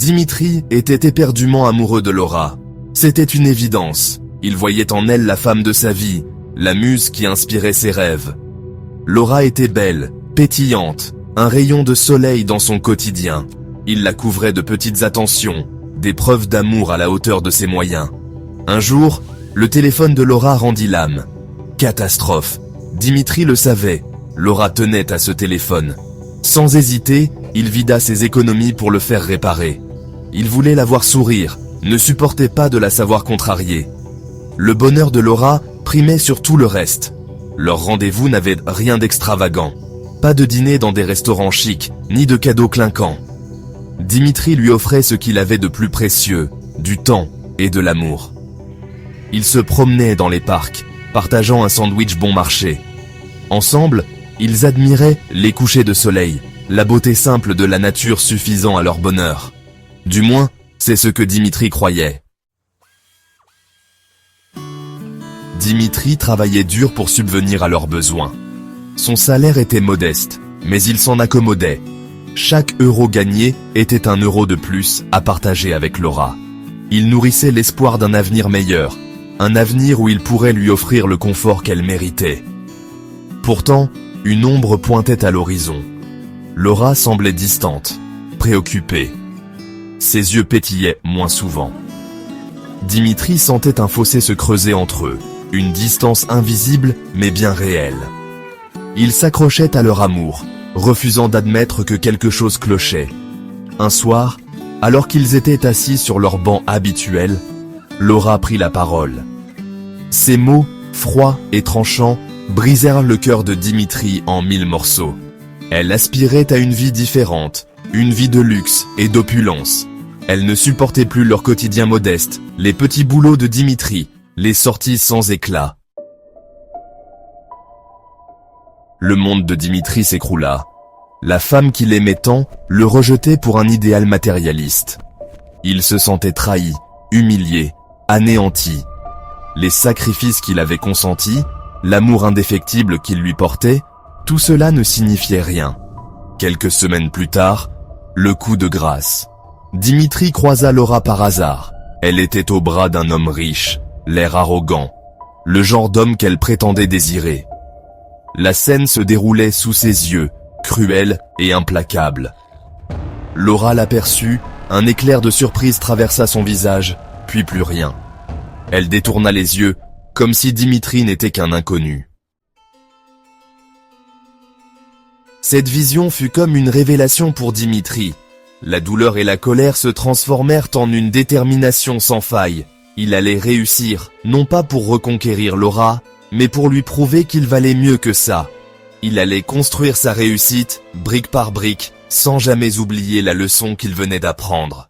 Dimitri était éperdument amoureux de Laura. C'était une évidence. Il voyait en elle la femme de sa vie, la muse qui inspirait ses rêves. Laura était belle, pétillante, un rayon de soleil dans son quotidien. Il la couvrait de petites attentions, des preuves d'amour à la hauteur de ses moyens. Un jour, le téléphone de Laura rendit l'âme. Catastrophe. Dimitri le savait. Laura tenait à ce téléphone. Sans hésiter, il vida ses économies pour le faire réparer. Il voulait la voir sourire, ne supportait pas de la savoir contrariée. Le bonheur de Laura primait sur tout le reste. Leur rendez-vous n'avait rien d'extravagant. Pas de dîner dans des restaurants chics, ni de cadeaux clinquants. Dimitri lui offrait ce qu'il avait de plus précieux, du temps et de l'amour. Ils se promenaient dans les parcs, partageant un sandwich bon marché. Ensemble, ils admiraient les couchers de soleil, la beauté simple de la nature suffisant à leur bonheur. Du moins, c'est ce que Dimitri croyait. Dimitri travaillait dur pour subvenir à leurs besoins. Son salaire était modeste, mais il s'en accommodait. Chaque euro gagné était un euro de plus à partager avec Laura. Il nourrissait l'espoir d'un avenir meilleur, un avenir où il pourrait lui offrir le confort qu'elle méritait. Pourtant, une ombre pointait à l'horizon. Laura semblait distante, préoccupée. Ses yeux pétillaient moins souvent. Dimitri sentait un fossé se creuser entre eux, une distance invisible mais bien réelle. Ils s'accrochaient à leur amour, refusant d'admettre que quelque chose clochait. Un soir, alors qu'ils étaient assis sur leur banc habituel, Laura prit la parole. Ses mots, froids et tranchants, brisèrent le cœur de Dimitri en 1000 morceaux. Elle aspirait à une vie différente, une vie de luxe et d'opulence. Elle ne supportait plus leur quotidien modeste, les petits boulots de Dimitri, les sorties sans éclat. Le monde de Dimitri s'écroula. La femme qu'il aimait tant le rejetait pour un idéal matérialiste. Il se sentait trahi, humilié, anéanti. Les sacrifices qu'il avait consentis, l'amour indéfectible qu'il lui portait, tout cela ne signifiait rien. Quelques semaines plus tard, le coup de grâce. Dimitri croisa Laura par hasard. Elle était au bras d'un homme riche, l'air arrogant, le genre d'homme qu'elle prétendait désirer. La scène se déroulait sous ses yeux, cruel et implacable. Laura l'aperçut, un éclair de surprise traversa son visage, puis plus rien. Elle détourna les yeux, comme si Dimitri n'était qu'un inconnu. Cette vision fut comme une révélation pour Dimitri. La douleur et la colère se transformèrent en une détermination sans faille. Il allait réussir, non pas pour reconquérir Laura, mais pour lui prouver qu'il valait mieux que ça. Il allait construire sa réussite, brique par brique, sans jamais oublier la leçon qu'il venait d'apprendre.